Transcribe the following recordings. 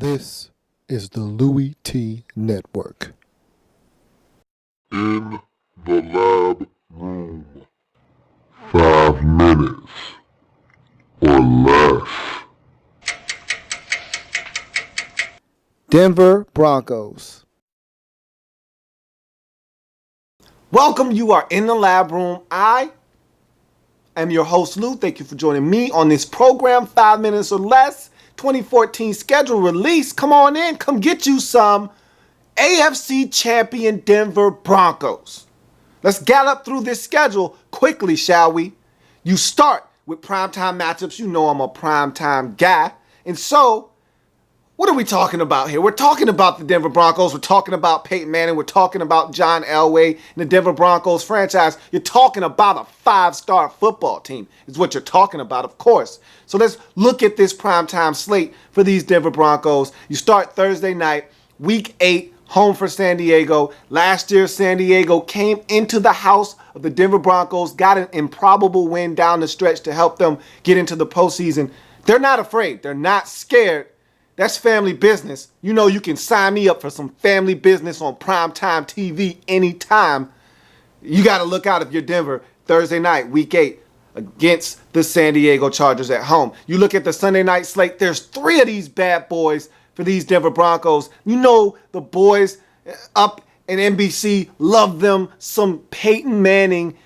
This is the Louie Tee Network. In the lab room. 5 minutes or less. Denver Broncos. Welcome, you are in the lab room. I am your host, Lou. Thank you for joining me on this program, 5 minutes or less. 2014 schedule release. Come on in, come get you some AFC champion Denver Broncos. Let's gallop through this schedule quickly, shall we? You start with primetime matchups. You know I'm a primetime guy. And so, what are we talking about here? We're talking about the Denver Broncos. We're talking about Peyton Manning. We're talking about John Elway and the Denver Broncos franchise. You're talking about a five-star football team is what you're talking about, of course. So let's look at this primetime slate for these Denver Broncos. You start Thursday night, Week 8, home for San Diego. Last year, San Diego came into the house of the Denver Broncos, got an improbable win down the stretch to help them get into the postseason. They're not afraid. They're not scared. That's family business. You know you can sign me up for some family business on primetime TV anytime. You got to look out if you're Denver. Thursday night, Week 8, against the San Diego Chargers at home. You look at the Sunday night slate, there's 3 of these bad boys for these Denver Broncos. You know the boys up in NBC love them some Peyton Manning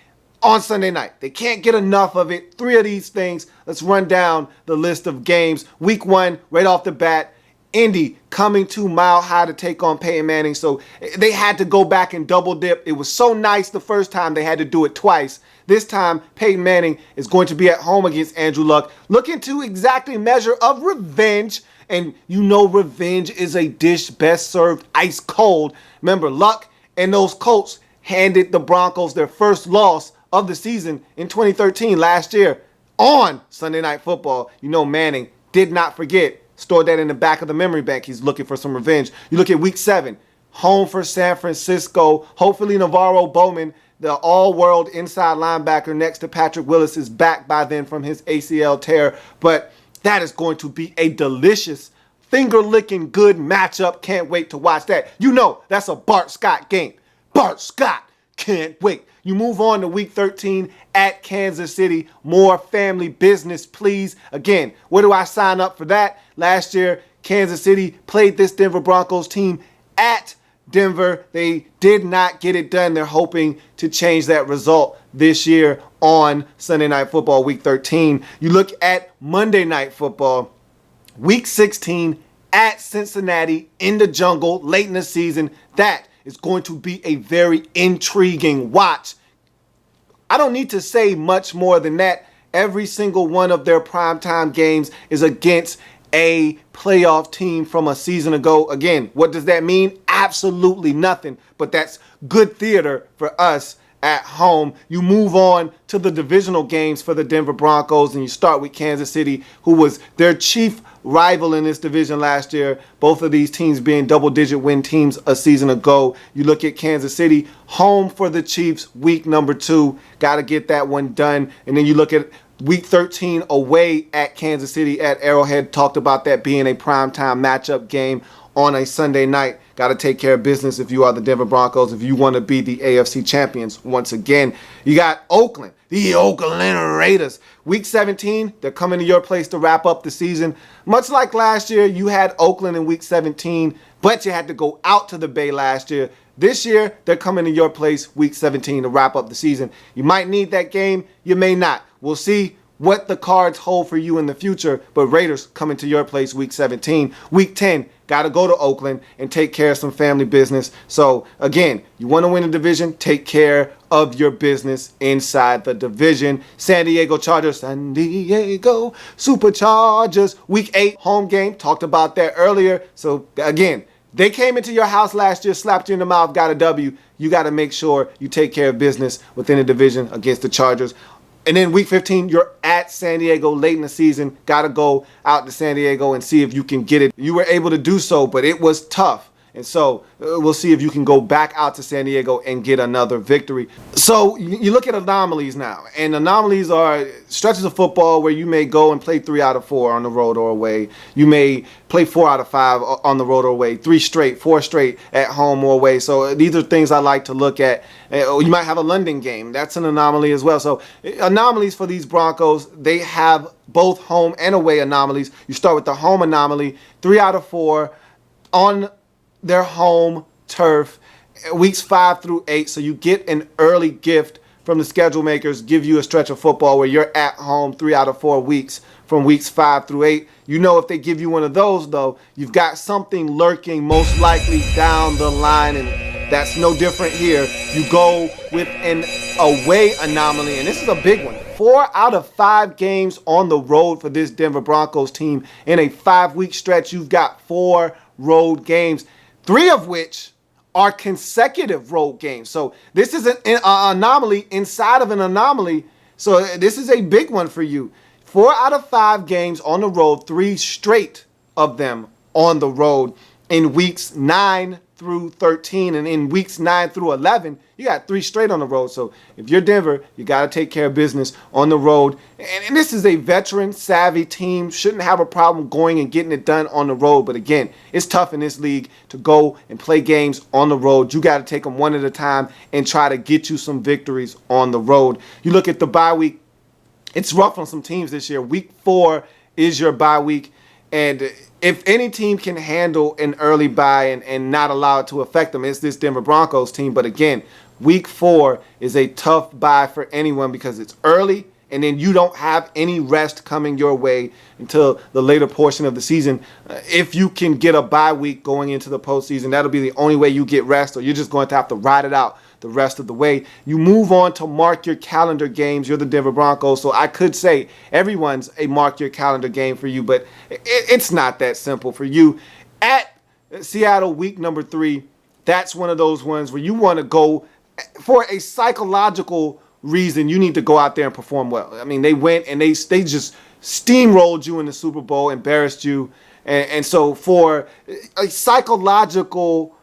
on Sunday night. They can't get enough of it. 3 of these things. Let's run down the list of games. Week 1, right off the bat, Indy coming to Mile High to take on Peyton Manning. So they had to go back and double dip. It was so nice the first time they had to do it twice. This time, Peyton Manning is going to be at home against Andrew Luck, looking to exactly measure of revenge. And you know revenge is a dish best served ice cold. Remember, Luck and those Colts handed the Broncos their first loss of the season in 2013 last year on Sunday Night Football. You know Manning did not forget. Stored that in the back of the memory bank. He's looking for some revenge. You look at Week 7, home for San Francisco. Hopefully Navarro Bowman, the all-world inside linebacker next to Patrick Willis, is back by then from his ACL tear. But that is going to be a delicious, finger-licking good matchup. Can't wait to watch that. You know that's a Bart Scott game. Bart Scott. Can't wait. You move on to Week 13 at Kansas City. More family business, please. Again, where do I sign up for that? Last year, Kansas City played this Denver Broncos team at Denver. They did not get it done. They're hoping to change that result this year on Sunday Night Football, Week 13. You look at Monday Night Football, Week 16 at Cincinnati in the jungle late in the season. That is going to be a very intriguing watch. I don't need to say much more than that. Every single one of their primetime games is against a playoff team from a season ago. Again, what does that mean? Absolutely nothing. But that's good theater for us at home. You move on to the divisional games for the Denver Broncos, and you start with Kansas City, who was their chief rival in this division last year. Both of these teams being double-digit win teams a season ago. You look at Kansas City, home for the Chiefs, week number 2. Got to get that one done. And then you look at Week 13 away at Kansas City at Arrowhead. Talked about that being a primetime matchup game on a Sunday night. Got to take care of business if you are the Denver Broncos, if you want to be the AFC champions once again. You got Oakland, the Oakland Raiders. Week 17, they're coming to your place to wrap up the season. Much like last year, you had Oakland in Week 17, but you had to go out to the Bay last year. This year, they're coming to your place Week 17 to wrap up the season. You might need that game. You may not. We'll see what the cards hold for you in the future, but Raiders coming to your place Week 17. Week 10, got to go to Oakland and take care of some family business. So, again, you want to win a division, take care of your business inside the division. San Diego Chargers, San Diego Superchargers. Week 8, home game. Talked about that earlier. So, again, they came into your house last year, slapped you in the mouth, got a W. You got to make sure you take care of business within the division against the Chargers. And then Week 15, you're at San Diego late in the season. Got to go out to San Diego and see if you can get it. You were able to do so, but it was tough. And so we'll see if you can go back out to San Diego and get another victory. So you look at anomalies now, and anomalies are stretches of football where you may go and play 3 out of 4 on the road or away. You may play 4 out of 5 on the road or away, 3 straight, 4 straight at home or away. So these are things I like to look at. You might have a London game. That's an anomaly as well. So anomalies for these Broncos, they have both home and away anomalies. You start with the home anomaly, 3 out of 4 on their home turf, weeks 5 through 8. So you get an early gift from the schedule makers, give you a stretch of football where you're at home 3 out of 4 weeks from weeks 5 through 8. You know, if they give you one of those, though, you've got something lurking most likely down the line, and that's no different here. You go with an away anomaly, and this is a big one. 4 out of 5 games on the road for this Denver Broncos team. In a 5-week stretch, you've got 4 road games, 3 of which are consecutive road games. So this is an anomaly inside of an anomaly. So this is a big one for you. 4 out of 5 games on the road, 3 straight of them on the road in weeks 9 through 13, and in weeks 9 through 11, you got 3 straight on the road. So if you're Denver, you got to take care of business on the road. And this is a veteran savvy team. Shouldn't have a problem going and getting it done on the road. But again, it's tough in this league to go and play games on the road. You got to take them one at a time and try to get you some victories on the road. You look at the bye week. It's rough on some teams this year. Week 4 is your bye week. And if any team can handle an early bye and not allow it to affect them, it's this Denver Broncos team. But again, week 4 is a tough bye for anyone because it's early, and then you don't have any rest coming your way until the later portion of the season. If you can get a bye week going into the postseason, that'll be the only way you get rest, or you're just going to have to ride it out the rest of the way. You move on to mark your calendar games. You're the Denver Broncos, so I could say everyone's a mark your calendar game for you, but it's not that simple for you. At Seattle, week number 3, that's one of those ones where you want to go for a psychological reason. You need to go out there and perform well. I mean, they went and they just steamrolled you in the Super Bowl, embarrassed you, and so for a psychological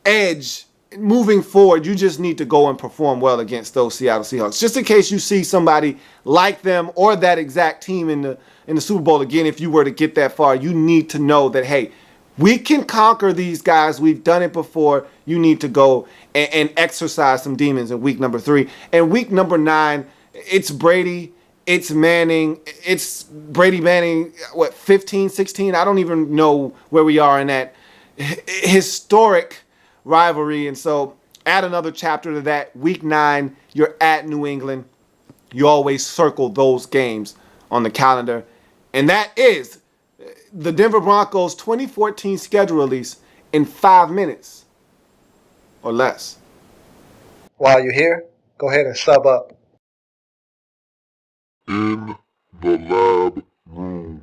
edge moving forward, you just need to go and perform well against those Seattle Seahawks. Just in case you see somebody like them or that exact team in the Super Bowl again, if you were to get that far, you need to know that, hey, we can conquer these guys. We've done it before. You need to go and exercise some demons in week number 3. And week number 9, it's Brady. It's Manning. It's Brady Manning, 15, 16? I don't even know where we are in that historic rivalry. And so add another chapter to that. Week 9, you're at New England. You always circle those games on the calendar. And that is the Denver Broncos 2014 schedule release in 5 minutes or less. While you're here, go ahead and sub up. In the lab room.